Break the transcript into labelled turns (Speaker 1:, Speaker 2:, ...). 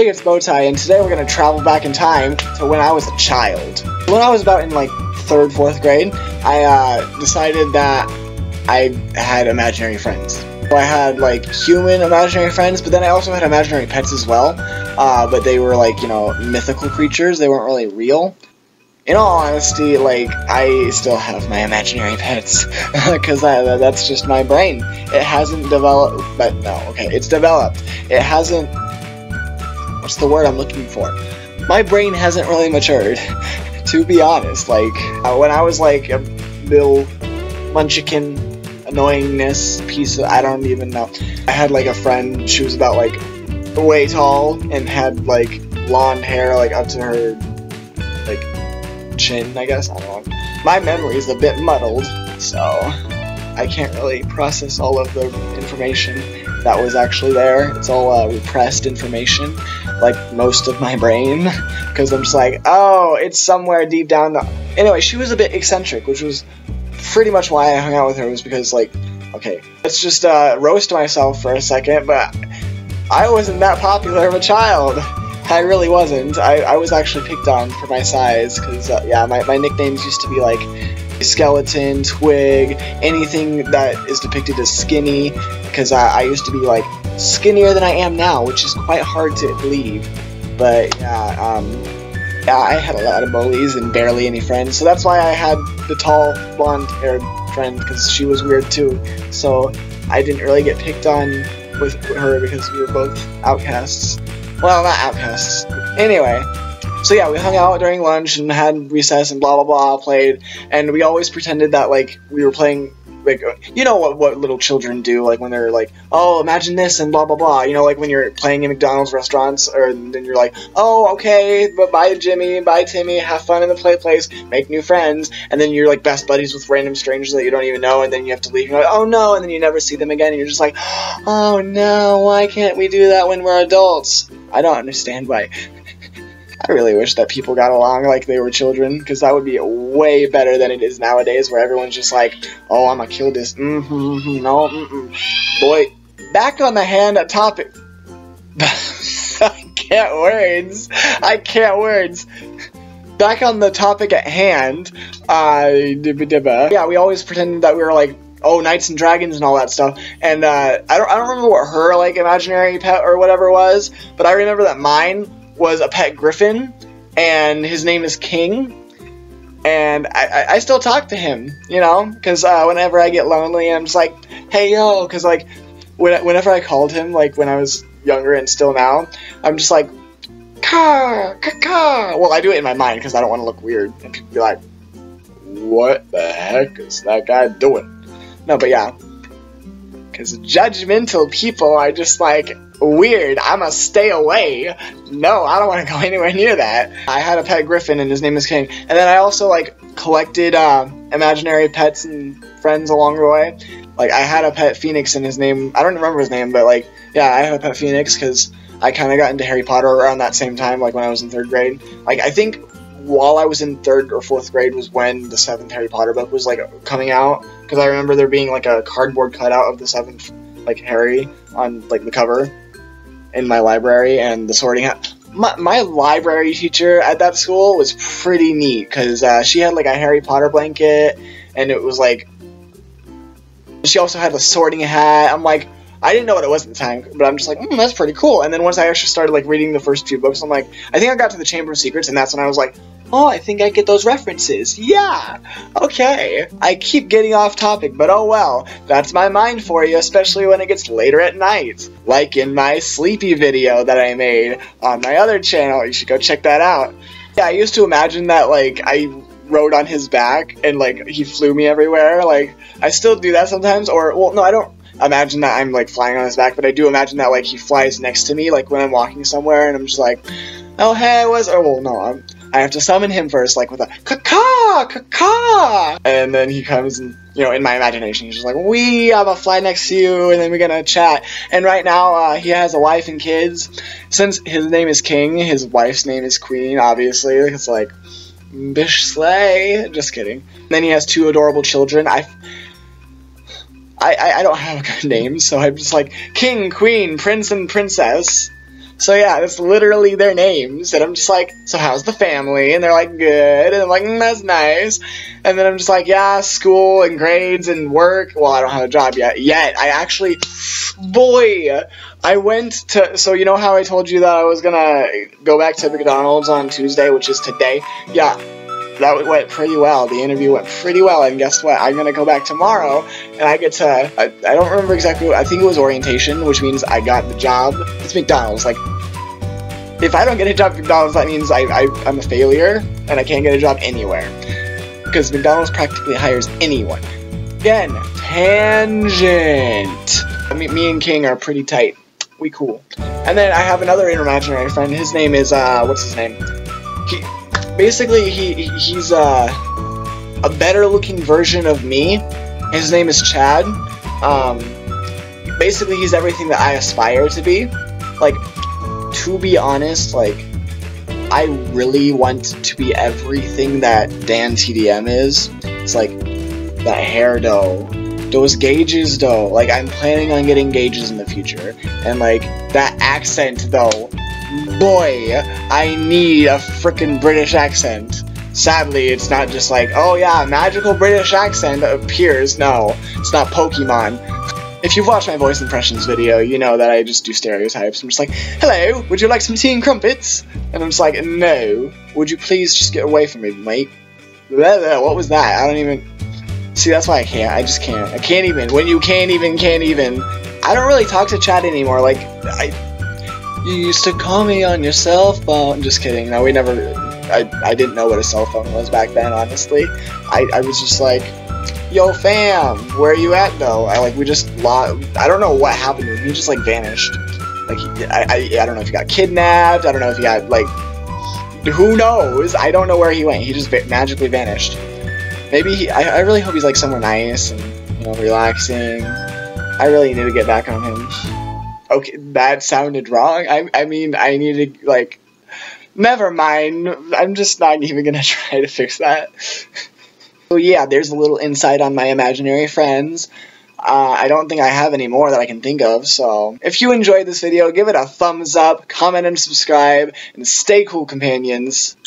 Speaker 1: Hey, it's Bowtie, and today we're going to travel back in time to when I was a child. When I was about in like 3rd, 4th grade, I decided that I had imaginary friends. So I had like human imaginary friends, but then I also had imaginary pets as well. But they were like, you know, mythical creatures. They weren't really real. In all honesty, like, I still have my imaginary pets, because that's just my brain. It hasn't developed, but no, okay, it's developed. It hasn't, what's the word I'm looking for? My brain hasn't really matured, to be honest. Like, when I was like a little munchkin, annoyingness piece of, I don't even know. I had like a friend, she was about like way tall, and had like blonde hair like up to her, like, chin, I guess, I don't know. My memory is a bit muddled, so I can't really process all of the information that was actually there. It's all repressed information, like most of my brain, because I'm just like, oh, it's somewhere deep down the... Anyway, she was a bit eccentric, which was pretty much why I hung out with her, was because, like, okay, let's just roast myself for a second, but I wasn't that popular of a child. I really wasn't. I was actually picked on for my size, because, yeah, my nicknames used to be, like, Skeleton, Twig, anything that is depicted as skinny, because I used to be, like, skinnier than I am now, which is quite hard to believe. But, yeah, I had a lot of bullies and barely any friends, so that's why I had the tall, blonde-haired friend, because she was weird, too. So I didn't really get picked on with her, because we were both outcasts. Well, not outcasts. Anyway, so yeah, we hung out during lunch and had recess and blah blah blah, played, and we always pretended that, like, we were playing, like, you know what little children do, like, when they're like, oh, imagine this and blah blah blah, you know, like when you're playing in McDonald's restaurants, or then you're like, oh, okay, but bye Jimmy, bye Timmy, have fun in the play place, make new friends, and then you're like best buddies with random strangers that you don't even know, and then you have to leave, you're like, oh no, and then you never see them again, and you're just like, oh no, why can't we do that when we're adults? I don't understand why. I really wish that people got along like they were children, because that would be way better than it is nowadays, where everyone's just like, oh, I'm gonna kill this, no, Boy, back on the hand topic. I can't words. Back on the topic at hand, yeah, we always pretended that we were like, oh, knights and dragons and all that stuff, and I don't remember what her, like, imaginary pet or whatever was, but I remember that mine was a pet griffin, and his name is King, and I still talk to him, you know, because whenever I get lonely, I'm just like, hey, yo, because, like, whenever I called him, like, when I was younger and still now, I'm just like, caw, caw. Well, I do it in my mind, because I don't want to look weird, and people be like, what the heck is that guy doing? No, but yeah, because judgmental people are just like, weird, I'ma stay away. No, I don't want to go anywhere near that. I had a pet griffin, and his name is King, and then I also, like, collected imaginary pets and friends along the way. Like, I had a pet phoenix, and his name, I don't remember his name, but, like, yeah, I had a pet phoenix, because I kind of got into Harry Potter around that same time, like, when I was in 3rd grade. Like, I think while I was in 3rd or 4th grade was when the 7th Harry Potter book was, like, coming out, because I remember there being, like, a cardboard cutout of the 7th, like, Harry on, like, the cover in my library, and the Sorting Hat. My library teacher at that school was pretty neat, because she had, like, a Harry Potter blanket, and it was, like, she also had a Sorting Hat. I'm like, I didn't know what it was at the time, but I'm just like, that's pretty cool. And then once I actually started, like, reading the first few books, I'm like, I think I got to the Chamber of Secrets, and that's when I was like, oh, I think I get those references. Yeah, okay. I keep getting off topic, but oh well. That's my mind for you, especially when it gets later at night. Like in my sleepy video that I made on my other channel. You should go check that out. Yeah, I used to imagine that, like, I rode on his back and, like, he flew me everywhere. Like, I still do that sometimes, or, well, no, I don't imagine that I'm, like, flying on his back, but I do imagine that, like, he flies next to me, like, when I'm walking somewhere, and I'm just like, oh, hey, I have to summon him first, like, with a caw, caw, and then he comes and, you know, in my imagination, he's just like, I'm gonna fly next to you, and then we're gonna chat. And right now, he has a wife and kids. Since his name is King, his wife's name is Queen, obviously. It's like, bish slay. Just kidding. And then he has 2 adorable children. I don't have a good name, so I'm just like, King, Queen, Prince, and Princess. So yeah, that's literally their names, and I'm just like, so how's the family? And they're like, good, and I'm like, that's nice. And then I'm just like, yeah, school and grades and work. Well, I don't have a job yet. I actually, boy, I went to, so you know how I told you that I was gonna go back to McDonald's on Tuesday, which is today? Yeah, that went pretty well. The interview went pretty well, and guess what? I'm gonna go back tomorrow, and I get to, I don't remember exactly, I think it was orientation, which means I got the job. It's McDonald's. Like, if I don't get a job at McDonald's, that means I'm a failure, and I can't get a job anywhere. Because McDonald's practically hires anyone. Again, tangent. Me and King are pretty tight. We cool. And then I have another imaginary friend. His name is, what's his name? He's a better looking version of me. His name is Chad. Basically, he's everything that I aspire to be. Like, to be honest, like, I really want to be everything that Dan TDM is. It's like, that hair though, those gauges though, like, I'm planning on getting gauges in the future. And like, that accent though, boy, I need a frickin' British accent. Sadly, it's not just like, oh yeah, magical British accent appears. No, it's not Pokemon. If you've watched my voice impressions video, you know that I just do stereotypes. I'm just like, hello, would you like some tea and crumpets? And I'm just like, no, would you please just get away from me, mate? What was that? I don't even... See, that's why I can't. I just can't. I can't even. When you can't even. I don't really talk to Chad anymore. Like, you used to call me on your cell phone. Just kidding. No, we never... I didn't know what a cell phone was back then, honestly. I was just like... Yo, fam, where are you at, though? I don't know what happened to him. He just, like, vanished. Like, I don't know if he got kidnapped. I don't know if he got, like, who knows? I don't know where he went. He just magically vanished. Maybe I really hope he's, like, somewhere nice and, you know, relaxing. I really need to get back on him. Okay, that sounded wrong. I mean, I need to, like, never mind. I'm just not even gonna try to fix that. So yeah, there's a little insight on my imaginary friends. I don't think I have any more that I can think of, so if you enjoyed this video, give it a thumbs up, comment and subscribe, and stay cool, companions.